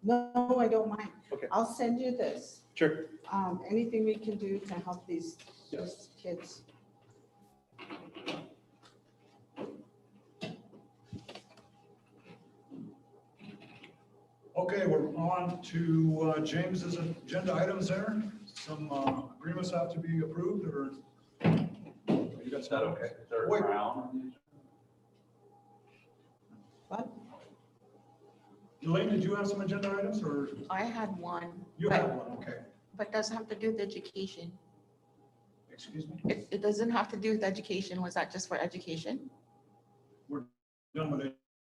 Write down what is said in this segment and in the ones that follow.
No, I don't mind. Okay. I'll send you this. Sure. Anything we can do to help these kids. Okay, we're on to James's agenda items there. Some agreements have to be approved, or you got Is that okay? Is there a Wait. crown? What? Elaine, did you have some agenda items, or I had one, you have one? Okay. but doesn't have to do with education. Excuse me? It doesn't have to do with education. Was that just for education? Done with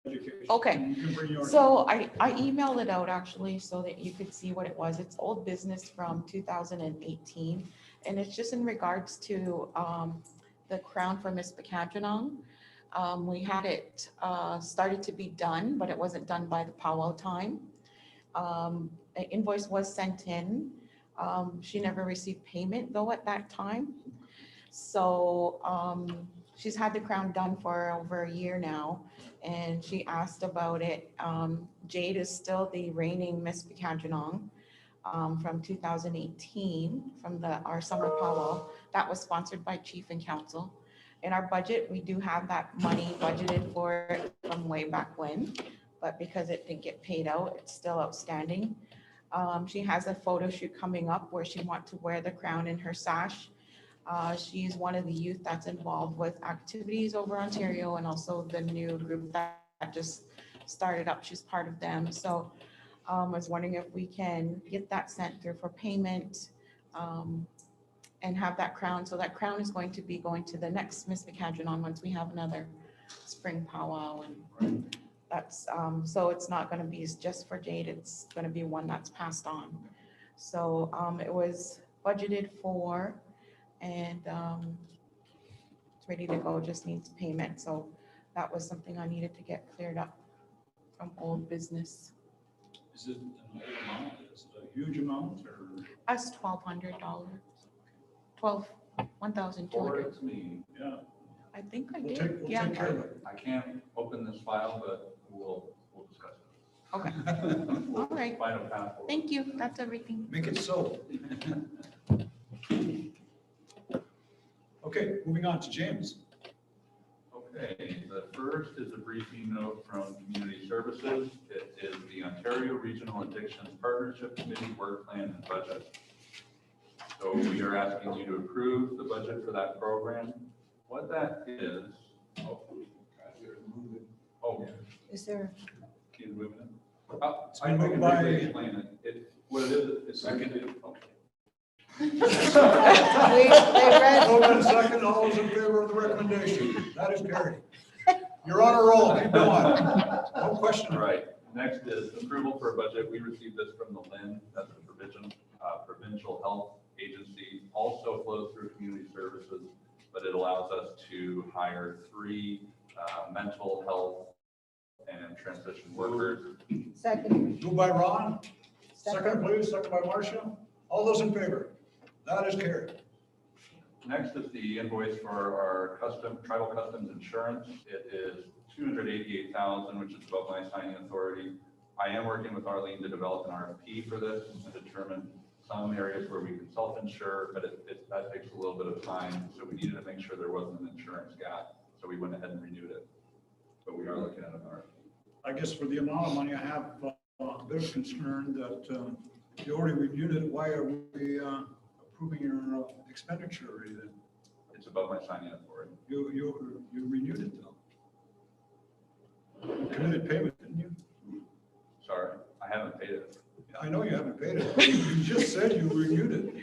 education. Okay. You can bring yours. So I emailed it out actually so that you could see what it was. It's old business from 2018. And it's just in regards to the crown for Miss Bacadrenong. We had it started to be done, but it wasn't done by the powwow time. An invoice was sent in. She never received payment though at that time. So she's had the crown done for over a year now, and she asked about it. Jade is still the reigning Miss Bacadrenong from 2018 from our summer powwow. That was sponsored by Chief and Council. In our budget, we do have that money budgeted for it from way back when, but because it didn't get paid out, it's still outstanding. She has a photo shoot coming up where she wants to wear the crown in her sash. She's one of the youth that's involved with activities over Ontario, and also the new group that just started up. She's part of them. So I was wondering if we can get that sent through for payment and have that crown. So that crown is going to be going to the next Miss Bacadrenong once we have another spring powwow. And that's, so it's not going to be just for Jade. It's going to be one that's passed on. So it was budgeted for, and it's ready to go, just needs payment. So that was something I needed to get cleared up from old business. Is it an old amount? Is it a huge amount, or? That's $1,200. $1,200. Forward it to me. Yeah, I think I we'll did. take Yeah. care of it. I can't open this file, but we'll discuss it. Okay. We'll All right. Find a path forward. Thank you. That's everything. Make it so. Okay, moving on to James. Okay, the first is a briefing note from Community Services. It is the Ontario Regional Addictions Partnership Committee Work Plan and Budget. So we are asking you to approve the budget for that program. What that is, Is there? can you move it? It's I been can moved by- briefly explain it. What it is, it's seconded. Okay. They read. Moved and second, all those in favor of the recommendation? That is carried. You're on a roll, keep going. No question. All right, next is approval for a budget. We received this from the LIN, that's the Provincial Health Agency, also flows through Community Services, but it allows us to hire 3 mental health and transition workers. Second. Moved by Ron, second please, second by Marcia. All those in favor? That is carried. Next is the invoice for our tribal customs insurance. It is $288,000, which is above my signing authority. I am working with Arlene to develop an RFP for this and to determine some areas where we can self-insure, but that takes a little bit of time. So we needed to make sure there wasn't an insurance gap. So we went ahead and renewed it. But we are looking at an RFP. I guess for the amount of money, I have a bit of concern that you already reviewed it. Why are we approving your expenditure already then? It's above my signing authority. You renewed it though. You committed payment, didn't you? Sorry, I haven't paid it. I know you haven't paid it. You just said you renewed it.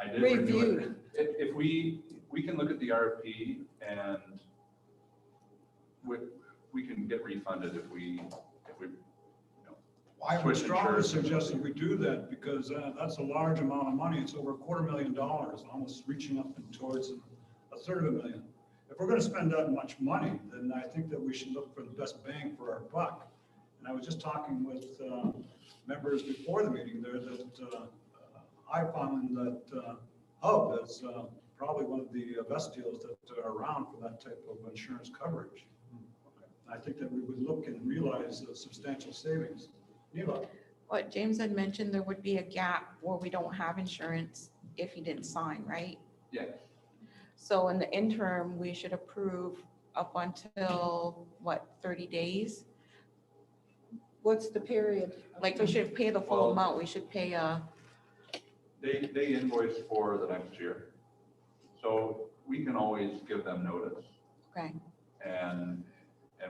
I did renew Reviewed. it. If we can look at the RFP and we can get refunded if we I would Switch strongly insurance. suggest that we do that because that's a large amount of money. It's over $250,000, almost reaching up and towards $150,000. If we're going to spend that much money, then I think that we should look for the best bang for our buck. And I was just talking with members before the meeting there that I found that Hub is probably one of the best deals that are around for that type of insurance coverage. I think that we would look and realize substantial savings. Neela? what James had mentioned, there would be a gap where we don't have insurance if he didn't sign, right? Yes. So in the interim, we should approve up until, what, 30 days? What's the period? Like, we should pay the full Well- amount, we should pay They invoice for the next year. So we can always give them notice okay, and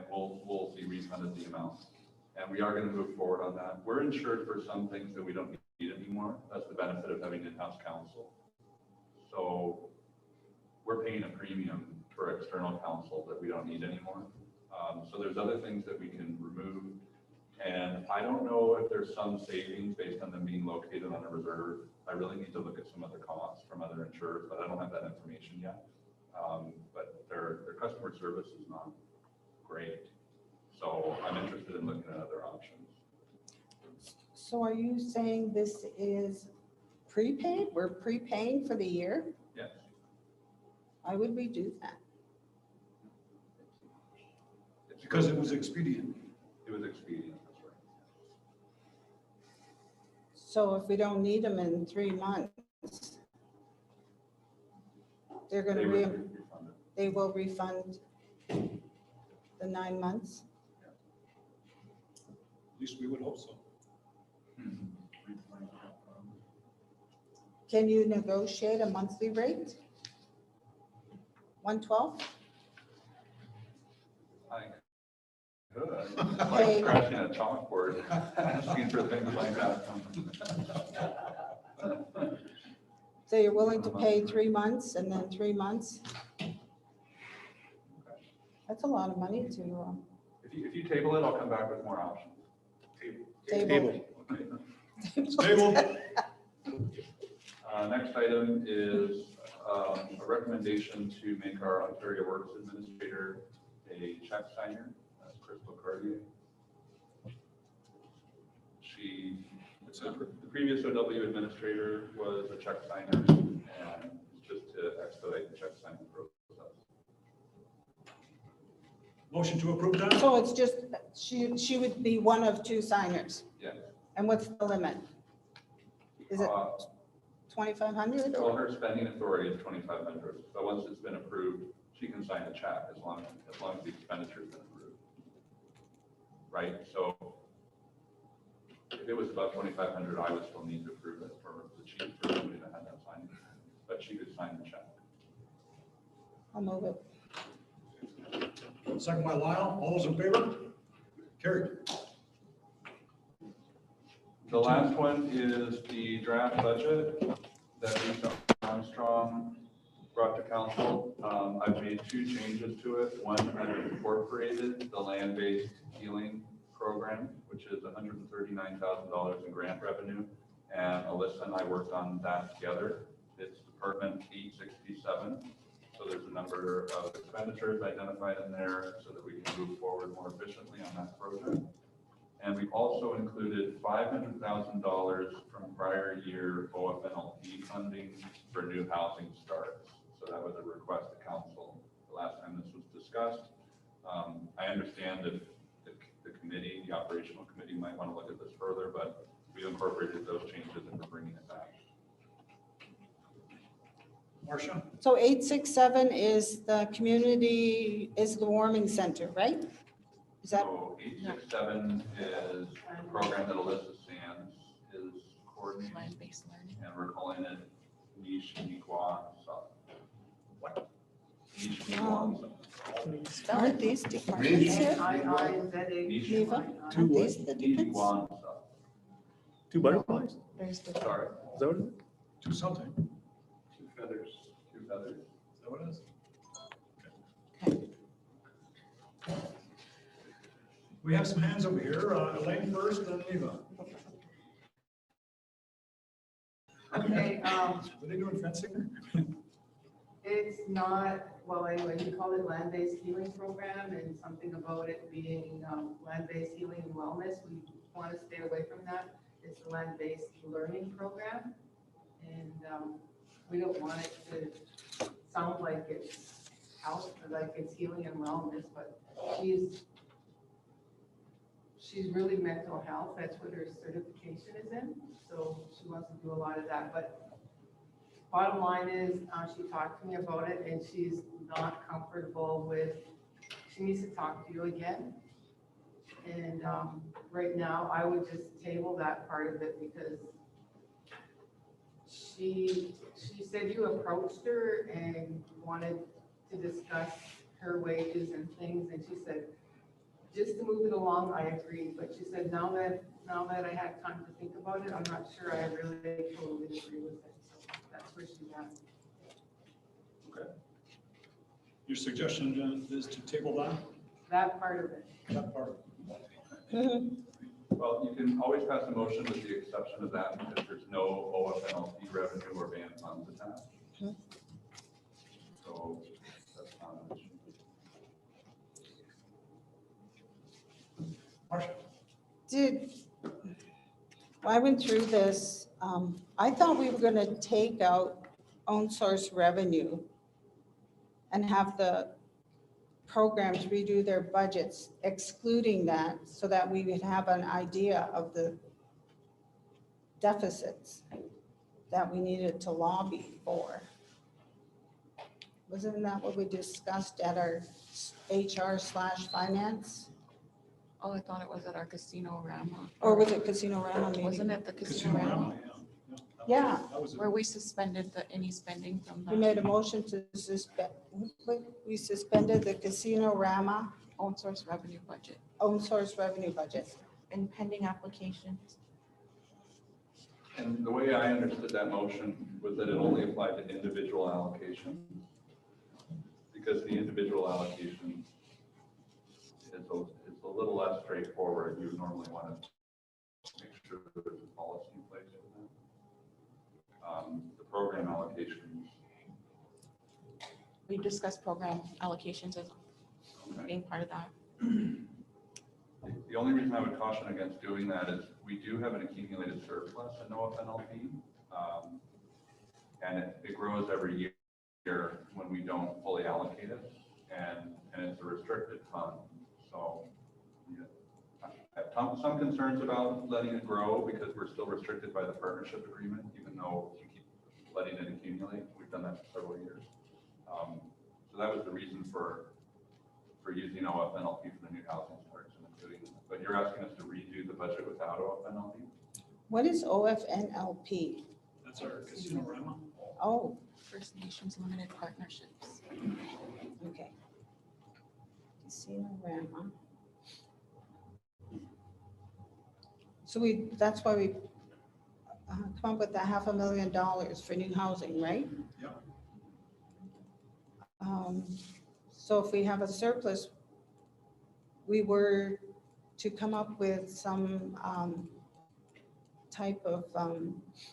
we'll be refunded the amount. And we are going to move forward on that. We're insured for some things that we don't need anymore. That's the benefit of having in-house counsel. So we're paying a premium for external counsel that we don't need anymore. So there's other things that we can remove. And I don't know if there's some savings based on them being located on a reserve. I really need to look at some other costs from other insurers, but I don't have that information yet. But their customer service is not great. So I'm interested in looking at other options. So are you saying this is prepaid? We're prepaying for the year? Yes. Why would we do that? Because it was expedient. It was expedient, that's right. So if we don't need them in 3 months, they're They gonna would be refunded. they will refund the 9 months? At least we would hope so. Can you negotiate a monthly rate? 112? I could. It's Okay. like scratching a chalkboard, asking for things like that. So you're willing to pay 3 months and then 3 months? That's a lot of money to If you table it, I'll come back with more options. table. Okay. Stable. Next item is a recommendation to make our Ontario Works Administrator a check signer. That's Crystal Cartier. The previous OW administrator was a check signer, and just to expedite the check signing process. Motion to approve that? So it's just, she would be one of 2 signers. Yeah. And what's the limit? Is it Uh, 2,500 Well, or? her spending authority is 2,500, but once it's been approved, she can sign the check as long as the expenditure's been approved. Right, so if it was above 2,500, I would still need to approve it for the chief or somebody that had that sign, but she could sign the check. I'll move it. Second by Lyle. All those in favor? Carried. The last one is the draft budget that Lisa Armstrong brought to council. I've made 2 changes to it. One, I've incorporated the land-based healing program, which is $139,000 in grant revenue. And Alyssa and I worked on that together. It's Department 867. So there's a number of expenditures identified in there so that we can move forward more efficiently on that project. And we've also included $500,000 from prior year OFNLP funding for new housing starts. So that was a request to council the last time this was discussed. I understand that the committee, the operational committee might want to look at this further, but we incorporated those changes and we're bringing it back. Marcia? So 867 is the community, is the warming center, right? Is that, So 867 is a program that Alyssa Sands is coordinating, land-based learning. and we're calling it Niche Miigwech. Niche Miigwech. aren't these departments here? Niche Neva? Two Aren't what? these the departments? Miigwech. 2 butterflies? There's the, Sorry, Is that what it is? Do something. 2 feathers. 2 feathers. Is that what it is? okay. We have some hands over here. Elaine first, then Eva. Okay, Were they doing fencing? it's not, well, anyway, we call it land-based healing program and something about it being land-based healing and wellness. We want to stay away from that. It's a land-based learning program. And we don't want it to sound like it's health, like it's healing and wellness, but she's really mental health, that's what her certification is in, so she wants to do a lot of that, but bottom line is, she talked to me about it, and she's not comfortable with, she needs to talk to you again. And, right now, I would just table that part of it, because she said you approached her and wanted to discuss her wages and things, and she said, just to move it along, I agreed, but she said, now that I had time to think about it, I'm not sure I really totally agree with it, so that's where she's at. Okay. Your suggestion, Jen, is to table That part of it. that part? Well, you can always pass a motion with the exception of that because there's no OFNLP revenue or band funds attached. So that's not an issue. Marcia? I went through this, I thought we were gonna take out own source revenue and have the programs redo their budgets, excluding that, so that we would have an idea of the deficits that we needed to lobby for. Wasn't that what we discussed at our HR/finance? Oh, I thought it was at our Casino Rama. Or was it Casino Rama maybe? Wasn't it the Casino Casino Rama? Rama, yeah. Yeah. That was it. Where we suspended any spending from We the made a motion to suspend, we suspended the Casino Rama own source revenue budget own source revenue budget. and pending applications. And the way I understood that motion was that it only applied to individual allocations. Because the individual allocation is a little less straightforward. You would normally want to make sure that there's a policy in place for that. The program allocations. We discussed program allocations as Okay. being part of that. The only reason I would caution against doing that is we do have an accumulated surplus in OFNLP. And it grows every year when we don't fully allocate it. And it's a restricted fund. So yeah, I have some concerns about letting it grow because we're still restricted by the partnership agreement, even though we keep letting it accumulate. We've done that for several years. So that was the reason for using OFNLP for the new housing starts and including it. But you're asking us to redo the budget without OFNLP? What is OFNLP? That's our Casino Rama. Oh, First Nations Limited Partnerships. okay. Casino Rama. So that's why we come up with the $500,000 for new housing, right? Yep. So if we have a surplus, we were to come up with some type of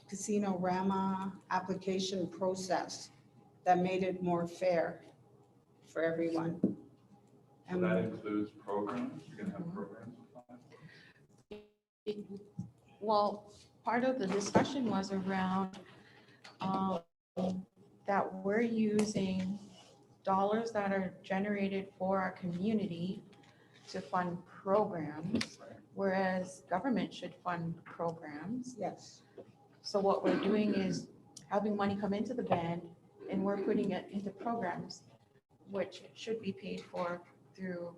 Casino Rama application process that made it more fair for everyone. So And that includes programs? You're going to have programs? Well, part of the discussion was around that we're using dollars that are generated for our community to fund programs, whereas government should fund programs. yes, So what we're doing is having money come into the band and we're putting it into programs, which should be paid for through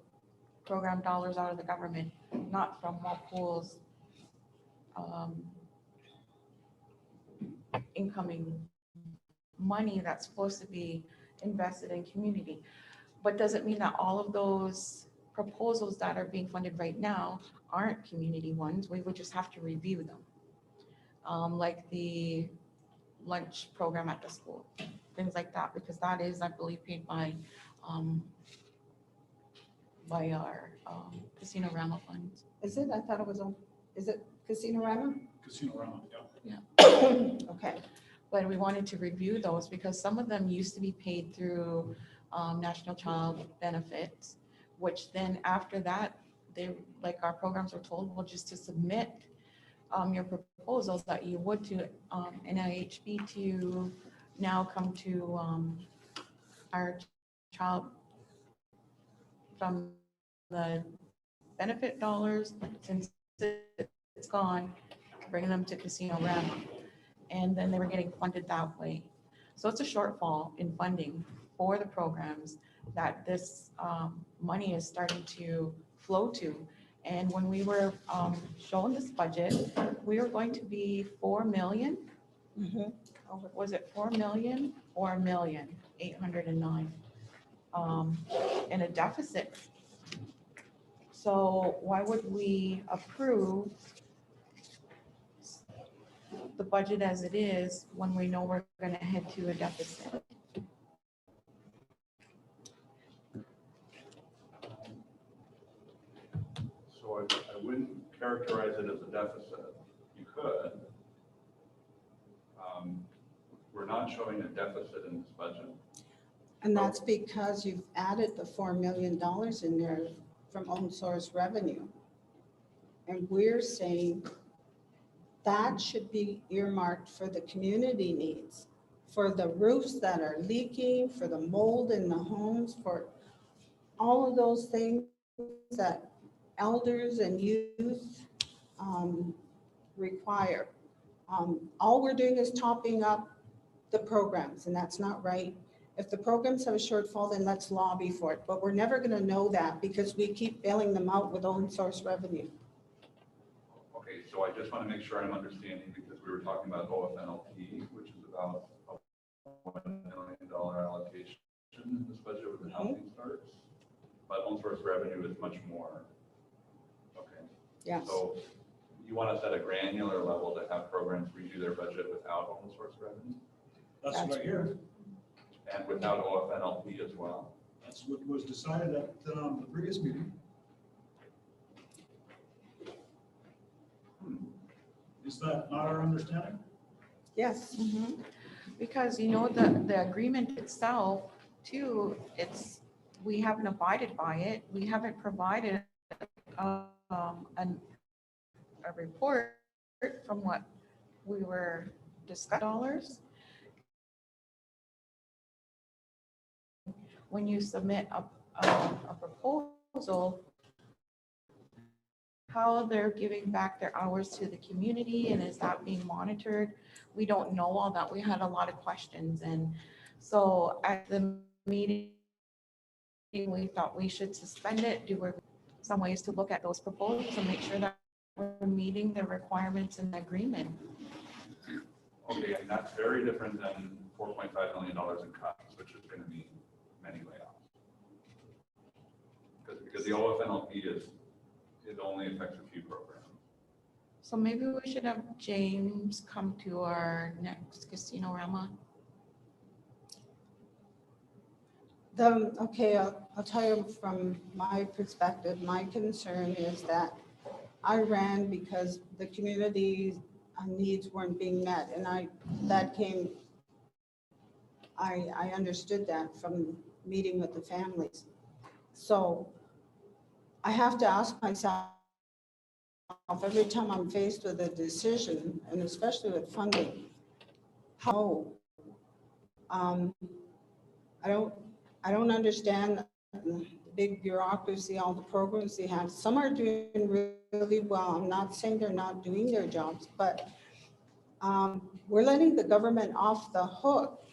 program dollars out of the government, not from Walpole's incoming money that's supposed to be invested in community. But doesn't mean that all of those proposals that are being funded right now aren't community ones. We would just have to review them. Like the lunch program at the school, things like that, because that is, I believe, paid by our Casino Rama funds. is it? I thought it was is it Casino Rama? Casino Rama, yeah. Okay, But we wanted to review those because some of them used to be paid through National Child Benefits, which then after that, they, like our programs are told, well, just to submit your proposals that you would to NIHB to now come to our child from the benefit dollars, since it's gone, bringing them to Casino Rama. And then they were getting funded that way. So it's a shortfall in funding for the programs that this money is starting to flow to. And when we were shown this budget, we were going to be 4 million. Mhm. Was it 4 million or 1,809,000 in a deficit? So why would we approve the budget as it is when we know we're going to head to a deficit? So I wouldn't characterize it as a deficit. You could. We're not showing a deficit in this budget. And that's because you've added the $4 million in there from own source revenue. And we're saying that should be earmarked for the community needs, for the roofs that are leaking, for the mold in the homes, for all of those things that elders and youth require. All we're doing is topping up the programs, and that's not right. If the programs have a shortfall, then let's lobby for it. But we're never going to know that because we keep bailing them out with own source revenue. Okay, so I just want to make sure I'm understanding, because we were talking about OFNLP, which is about a $1 million allocation in this budget with the housing starts. But own source revenue is much more. Okay. Yes. So you want us at a granular level to have programs redo their budget without own source revenue That's what I hear. and without OFNLP as well? That's what was decided at the previous meeting. Is that not our understanding? Yes. Mhm. Because, you know, the agreement itself too, we haven't abided by it. We haven't provided a report from what we were discussing dollars. When you submit a proposal, how they're giving back their hours to the community, and is that being monitored? We don't know all that. We had a lot of questions, and so at the meeting, we thought we should suspend it, do some ways to look at those proposals and make sure that we're meeting the requirements in the agreement. Okay, and that's very different than $4.5 million in cuts, which is going to mean many layoffs. Because the OFNLP it only affects a few programs. So maybe we should have James come to our next Casino Rama. Okay, I'll tell you from my perspective, my concern is that I ran because the community needs weren't being met. And I understood that from meeting with the families. So I have to ask myself every time I'm faced with a decision, and especially with funding, how, I don't understand the big bureaucracy, all the programs they have. Some are doing really well. I'm not saying they're not doing their jobs, but we're letting the government off the hook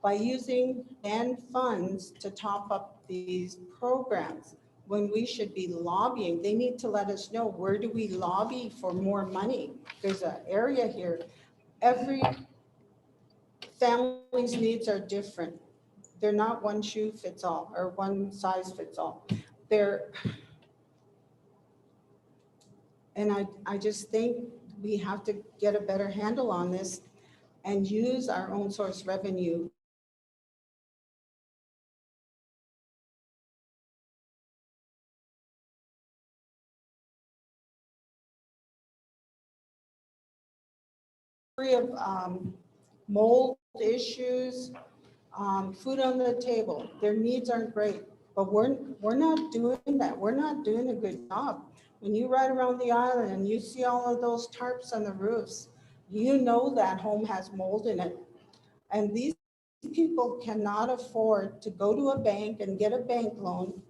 by using banned funds to top up these programs when we should be lobbying. They need to let us know, where do we lobby for more money? There's an area here. Every family's needs are different. They're not one shoe fits all or one size fits all. And I just think we have to get a better handle on this and use our own source revenue. Of mold issues, food on the table, their needs aren't great, but we're not doing that. We're not doing a good job. When you ride around the island and you see all of those tarps on the roofs, you know that home has mold in it. And these people cannot afford to go to a bank and get a bank loan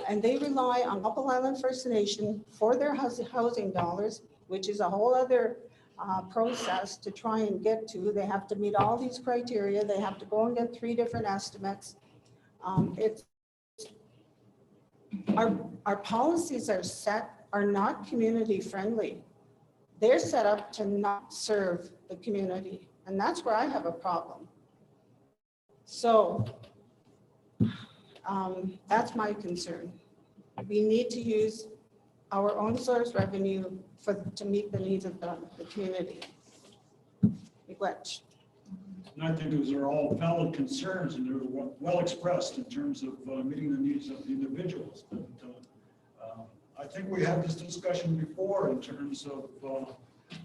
And they rely on Apple Island First Nation for their housing dollars, which is a whole other process to try and get to. They have to meet all these criteria. They have to go and get 3 different estimates. It's our policies are not community friendly. They're set up to not serve the community, and that's where I have a problem. So that's my concern. We need to use our own source revenue to meet the needs of the community. Miigwech. And I think those are all valid concerns, and they're well expressed in terms of meeting the needs of the individuals. But I think we had this discussion before in terms of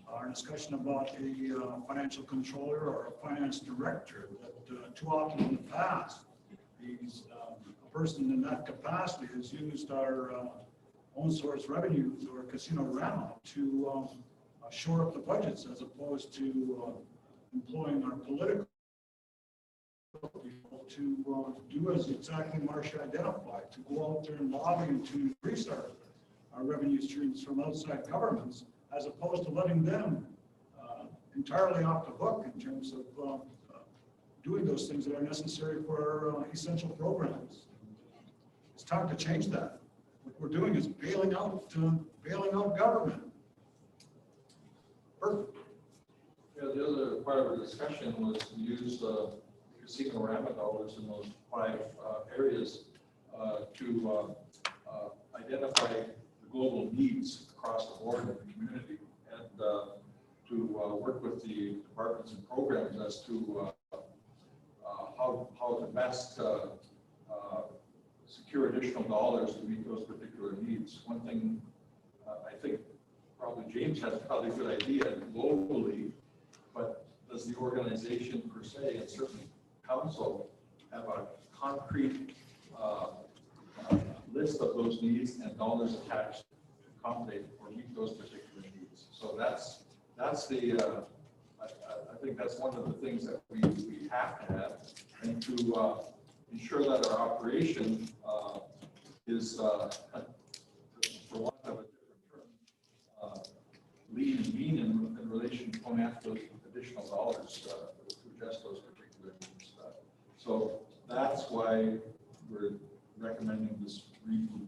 our discussion about a financial controller or a finance director, that too often in the past, a person in that capacity has used our own source revenues or Casino-Rama to shore up the budgets, as opposed to employing our political people to do as exactly Marcia identified, to go out there and lobby and to increase our revenue streams from outside governments, as opposed to letting them entirely off the hook in terms of doing those things that are necessary for our essential programs. It's time to change that. What we're doing is bailing out government. Perfect. Yeah, the other part of the discussion was to use Casino-Rama dollars in those 5 areas to identify the global needs across the board in the community, and to work with the departments and programs as to how to best secure additional dollars to meet those particular needs. One thing I think probably James has probably a good idea globally, but does the organization per se, and certainly council, have a concrete list of those needs and dollars attached to accommodate or meet those particular needs? So that's the I think that's one of the things that we have to have, and to ensure that our operation is, for want of a different term, lean and mean in relation to going after those additional dollars to address those particular needs. So that's why we're recommending this review.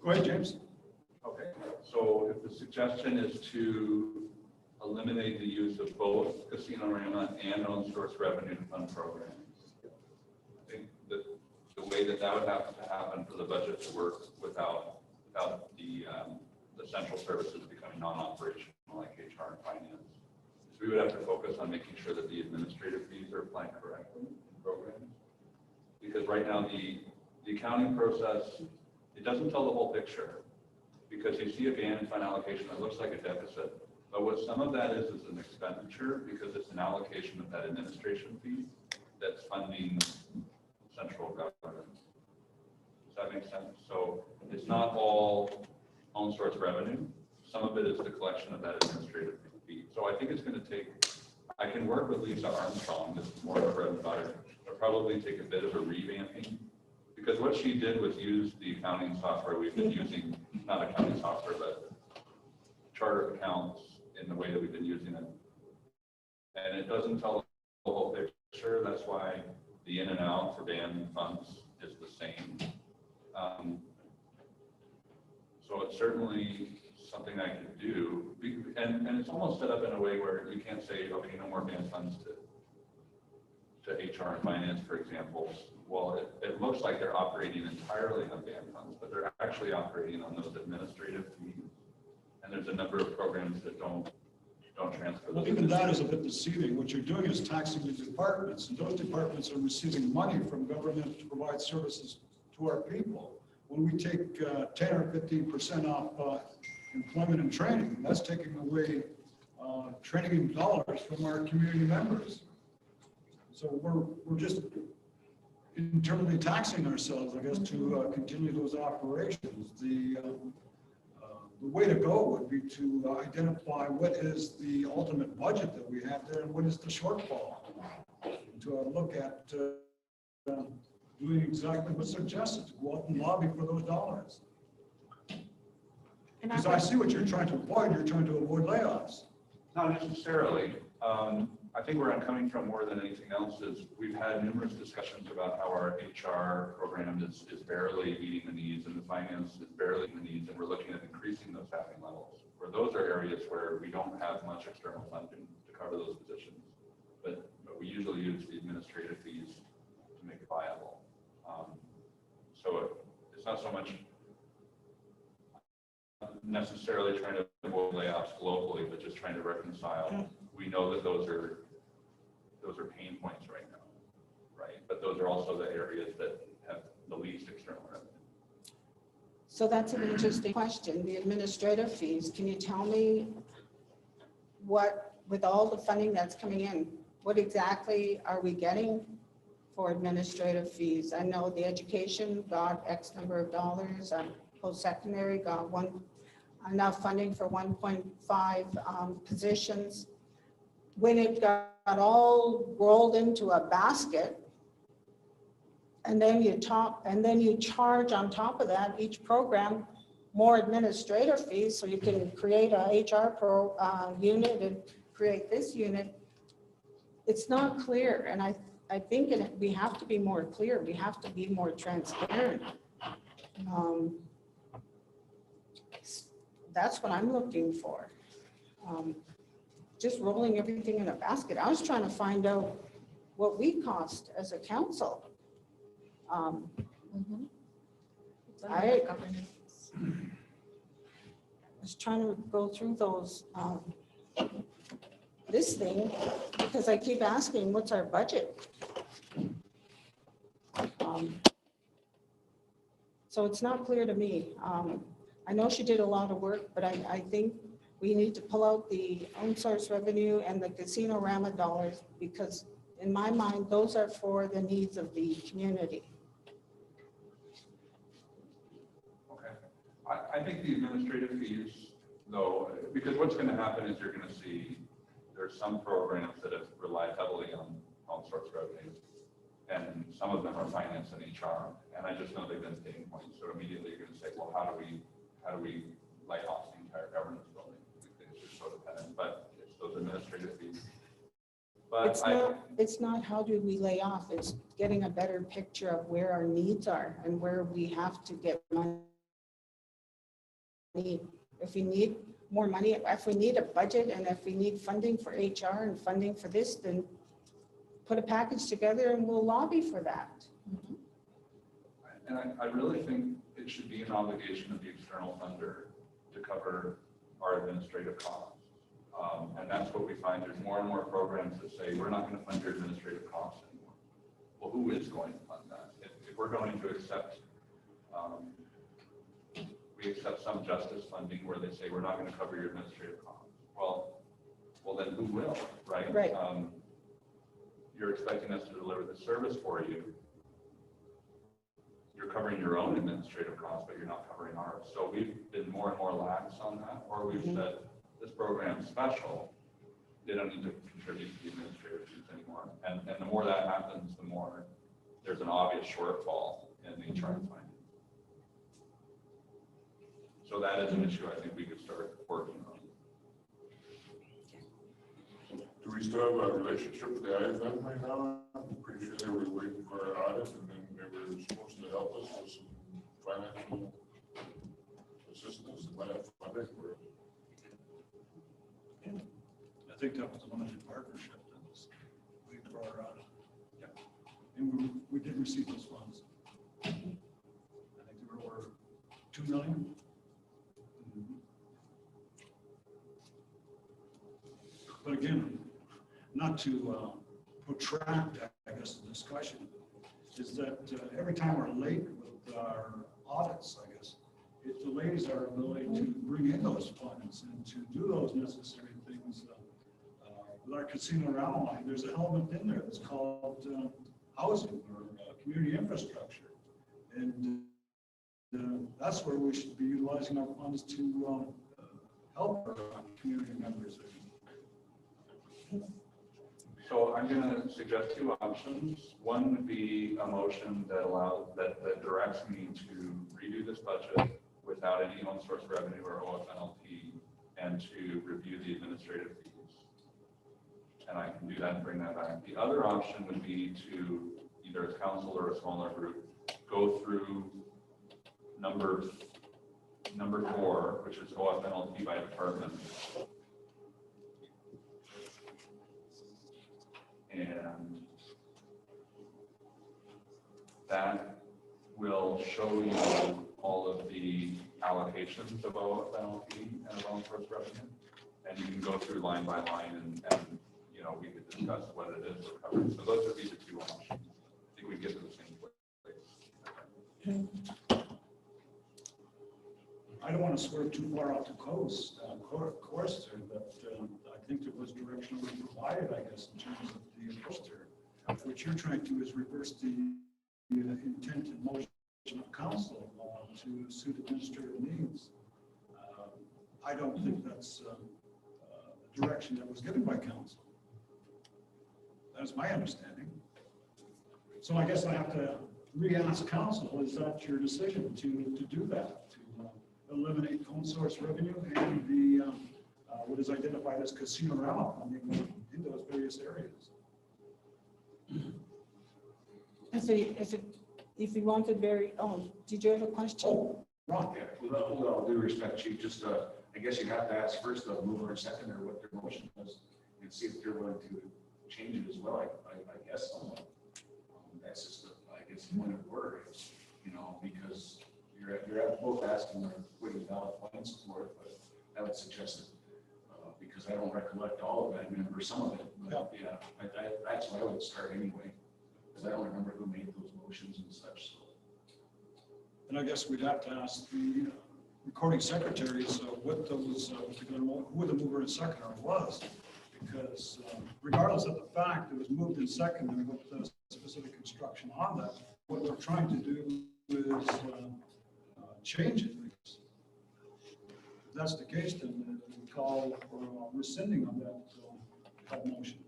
Go ahead, James. Okay, so if the suggestion is to eliminate the use of both Casino-Rama and own source revenue to fund programs, I think that the way that would have to happen for the budget to work without the central services becoming non-operational like HR and finance, is we would have to focus on making sure that the administrative fees are applied correctly in programs. Because right now the accounting process, it doesn't tell the whole picture, because you see a ban in fund allocation that looks like a deficit, but what some of that is an expenditure, because it's an allocation of that administration fee that's funding central government. Does that make sense? So it's not all own source revenue. Some of it is the collection of that administrative fee. So I think it's going to take, I can work with Lisa Armstrong, this is more of a bread and butter, but probably take a bit of a revamping, because what she did was use the accounting software we've been using, not accounting software, but chart of accounts in the way that we've been using it. And it doesn't tell the whole picture. That's why the in and out for band funds is the same. So it's certainly something I could do. And it's almost set up in a way where you can't say, okay, no more band funds to HR and finance, for example. Well, it looks like they're operating entirely on band funds, but they're actually operating on those administrative fees. And there's a number of programs that don't transfer. Well, even that is a bit deceiving. What you're doing is taxing the departments, and those departments are receiving money from government to provide services to our people. When we take 10 or 15% off employment and training, that's taking away training dollars from our community members. So we're just internally taxing ourselves, I guess, to continue those operations. The way to go would be to identify what is the ultimate budget that we have there and what is the shortfall. To look at doing exactly what's suggested, to go out and lobby for those dollars. And Because I see what you're trying to avoid, you're trying to avoid layoffs. Not necessarily. I think where I'm coming from more than anything else is we've had numerous discussions about how our HR program is barely meeting the needs and the finance is barely meeting the needs, and we're looking at increasing those staffing levels. Where those are areas where we don't have much external funding to cover those positions, but we usually use the administrative fees to make it viable. So it's not so much necessarily trying to avoid layoffs locally, but just trying to reconcile. We know that those are pain points right now, right? But those are also the areas that have the least external revenue. So that's an interesting question, the administrative fees. Can you tell me what, with all the funding that's coming in, what exactly are we getting for administrative fees? I know the education got X number of dollars, post-secondary got enough funding for 1.5 positions. When it got all rolled into a basket, and then you charge on top of that, each program, more administrative fees, so you can create a HR unit and create this unit. It's not clear, and I think we have to be more clear. We have to be more transparent. That's what I'm looking for. Just rolling everything in a basket. I was trying to find out what we cost as a council. It's under I- governance. Was trying to go through those, this thing, because I keep asking, what's our budget? So it's not clear to me. I know she did a lot of work, but I think we need to pull out the own source revenue and the Casino Rama dollars, because in my mind, those are for the needs of the community. Okay. I think the administrative fees, though, because what's going to happen is you're going to see there's some programs that have relied heavily on home source revenue, and some of them are finance and HR, and I just know they've been pain points. So immediately you're going to say, well, how do we lay off the entire governance building? It's just so dependent, but it's those administrative fees. But It's not how do we lay off, it's getting a better picture of where our needs are and where we have to get money. If we need more money, if we need a budget, and if we need funding for HR and funding for this, then put a package together and we'll lobby for that. And I really think it should be an obligation of the external funder to cover our administrative costs. And that's what we find. There's more and more programs that say, we're not going to fund your administrative costs anymore. Well, who is going to fund that? If we're going to accept, we accept some justice funding where they say, we're not going to cover your administrative costs. Well, then who will, right? Right. You're expecting us to deliver the service for you. You're covering your own administrative costs, but you're not covering ours. So we've been more and more lax on that, or we've said, this program's special, they don't need to contribute to the administrative fees anymore. And the more that happens, the more there's an obvious shortfall in the HR funding. So that is an issue I think we could start working on. Do we still have a relationship with the IFM right now? I'm pretty sure they were waiting for an audit, and then they were supposed to help us with some financial assistance and that funding. I think that was a limited partnership that was waiting for our audit. Yeah. And we did receive those funds. I think they were over $2 million. But again, not to protract, I guess, the discussion, is that every time we're late with our audits, I guess, it delays our ability to bring in those funds and to do those necessary things. With our Casino Rama line, there's an element in there that's called housing or community infrastructure. And that's where we should be utilizing our funds to help our community members. So I'm going to suggest two options. One would be a motion that allows, that directs me to redo this budget without any own source revenue or OFNLP and to review the administrative fees. And I can do that and bring that back. The other option would be to, either as council or a smaller group, go through number 4, which is OFNLP by department. And that will show you all of the allocations of OFNLP and of own source revenue. And you can go through line by line and you know, we could discuss what it is we're covering. So those would be the two options. I think we get to the same place. I don't want to swerve too far out to course there, but I think there was direction we provided, I guess, in terms of the approach there. What you're trying to do is reverse the intent and motion of council to suit administrative needs. I don't think that's the direction that was given by council. That's my understanding. So I guess I have to re-ask council, is that your decision to do that? To eliminate own source revenue and the, what is identified as casino rental funding in those various areas? If you wanted very, did you have a question? Oh, Ron. Yeah, with all due respect, Chief, just, I guess you have to ask first the mover and seconder what their motion is and see if they're willing to change it as well. I guess somewhat. That's just, I guess, the point of order is, you know, because you're both asking or putting valid points for it, but I would suggest that, because I don't recollect all of it, I remember some of it, but yeah, that's where I would start anyway, because I don't remember who made those motions and such, so. And I guess we'd have to ask the recording secretaries what those, who the mover and seconder was, because regardless of the fact it was moved in second and what the specific construction on that, what we're trying to do is change it. If that's the case, then we call for rescinding of that motion.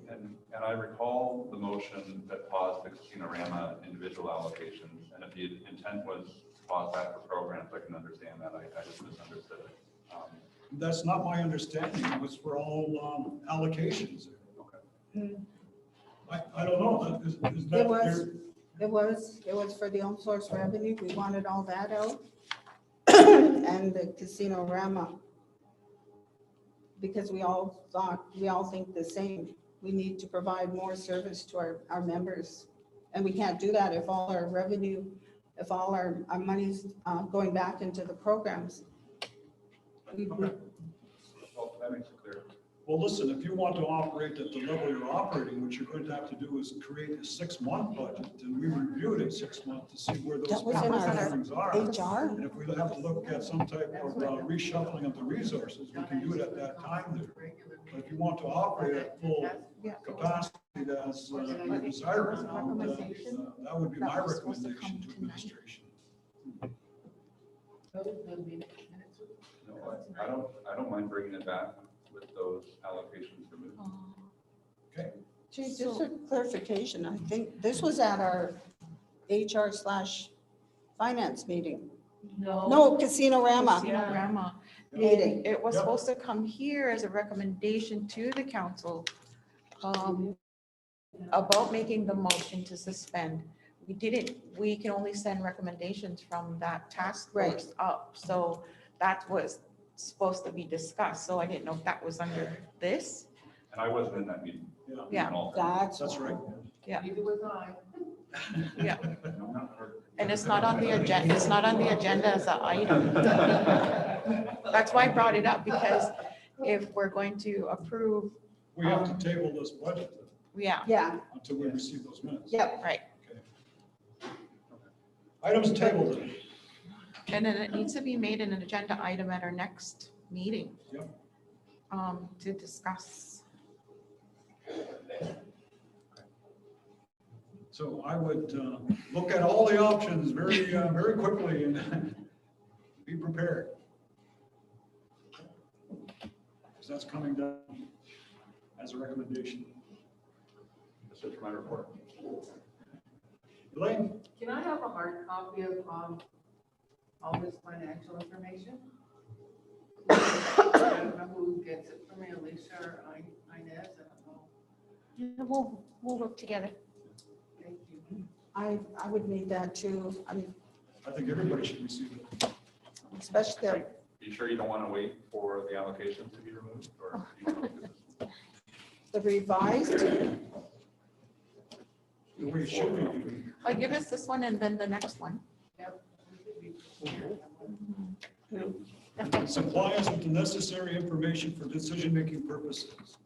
And I recall the motion that paused the Casino-Rama individual allocations. And if the intent was to pause that for programs, I can understand that. I just misunderstood it. That's not my understanding. It was for all allocations. Okay. I don't know. Is that It was for the own source revenue. We wanted all that out. And the casino Rama. Because we all think the same. We need to provide more service to our members. And we can't do that if all our revenue, if all our money's going back into the programs. Well, that makes it clear. Well, listen, if you want to operate at the level you're operating, what you're going to have to do is create a 6-month budget, and we reviewed it 6 months to see where those That was in our things are. HR. And if we have to look at some type of reshuffling of the resources, we can do it at that time there. But if you want to operate at full capacity as you desire, that would be my recommendation to administration. No, I don't mind bringing it back with those allocations removed. Okay. Gee, just a clarification. I think this was at our HR/finance meeting. No, Casino Rama Casino-Rama. meeting. It was Yep. supposed to come here as a recommendation to the council about making the motion to suspend. We can only send recommendations from that task force up. So that was supposed to be discussed. So I didn't know if that was under this. And I wasn't in that meeting. Yeah. And all. That's right. Neither was I. Yeah. And it's not on the agenda, it's not on the agenda as an item. That's why I brought it up, because if we're going to approve, We have to table this budget Yeah, until we receive those minutes. yep. right. Okay. Items tabled. And then it needs to be made an agenda item at our next meeting. Yep. To discuss. So I would look at all the options very, very quickly and be prepared. Because that's coming down as a recommendation. That's it for my report. Elaine? Can I have a hard copy of all this financial information? I don't know who gets it for me, Alicia or Inez, I don't know. Yeah, we'll work together. Thank you. I would need that too. I mean, I think everybody should receive it. especially, Are you sure you don't want to wait for the allocation to be removed, or? do you want to- the revised, The way it should be doing. Give us this one and then the next one. Yep. Supplies with the necessary information for decision-making purposes.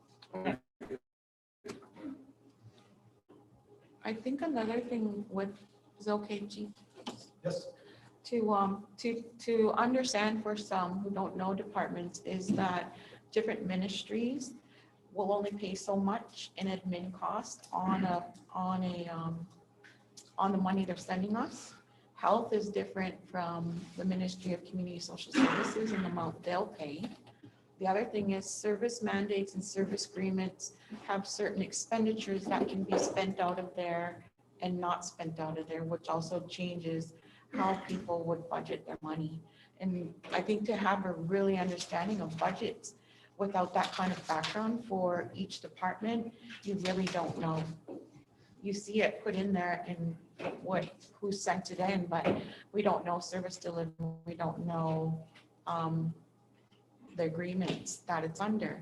I think another thing with, is okay, Chief? Yes. To understand for some who don't know departments is that different ministries will only pay so much in admin cost on the money they're sending us. Health is different from the Ministry of Community Social Services and the amount they'll pay. The other thing is service mandates and service agreements have certain expenditures that can be spent out of there and not spent out of there, which also changes how people would budget their money. And I think to have a really understanding of budgets without that kind of background for each department, you really don't know. You see it put in there and who sent it in, but we don't know service delivery, we don't know the agreements that it's under.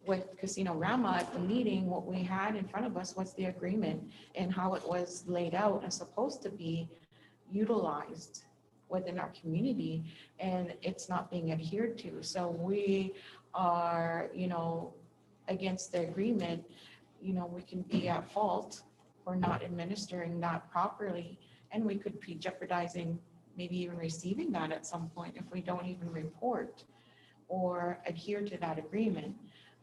With Casino Rama at the meeting, what we had in front of us was the agreement and how it was laid out and supposed to be utilized within our community, and it's not being adhered to. So we are, against the agreement, we can be at fault for not administering that properly, and we could be jeopardizing maybe even receiving that at some point if we don't even report or adhere to that agreement.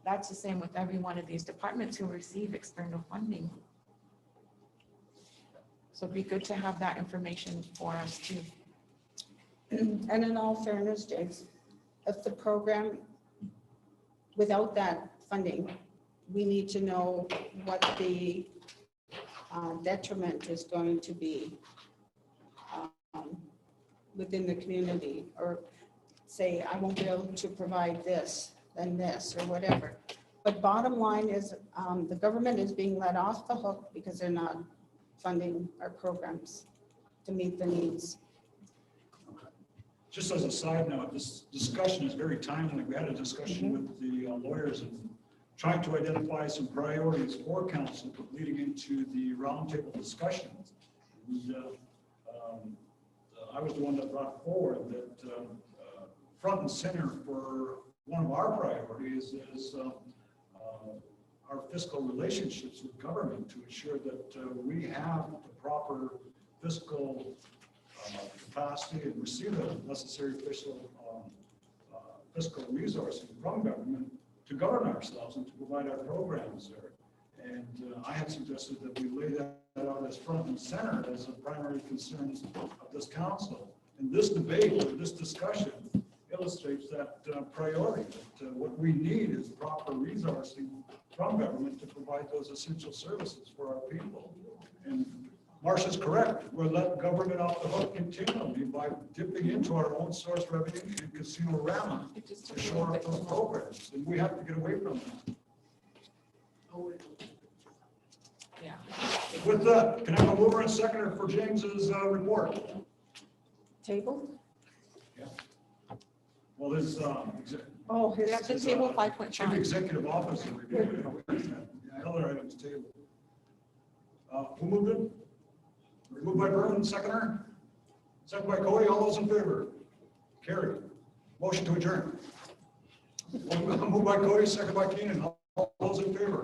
That's the same with every one of these departments who receive external funding. So it'd be good to have that information for us too. and in all fairness, James, if the program, without that funding, we need to know what the detriment is going to be within the community, or say, I won't be able to provide this, then this, or whatever. But bottom line is, the government is being let off the hook because they're not funding our programs to meet the needs. Just as a side note, this discussion is very timely. We had a discussion with the lawyers and trying to identify some priorities for council leading into the roundtable discussions. And, I was the one that brought forward that front and center for one of our priorities is our fiscal relationships with government to ensure that we have the proper fiscal capacity and receive the necessary fiscal resources from government to govern ourselves and to provide our programs there. And I had suggested that we lay that out as front and center as the primary concerns of this council. And this debate, or this discussion, illustrates that priority, that what we need is proper resourcing from government to provide those essential services for our people. And Marcia's correct. We're letting government off the hook continually by dipping into our own source revenue and Casino Rama to shore up those programs. And we have to get away from that. Yeah. With that, can I have a mover and seconder for James's report? Table? Well, there's, Oh, We have to table 5.5. Chief Executive Officer review. Yeah, other items table. Who moved it? Moved by Vernon, seconder. Second by Cody. All those in favor? Carried. Motion to adjourn. Moved by Cody, second by Keenan. All those in favor?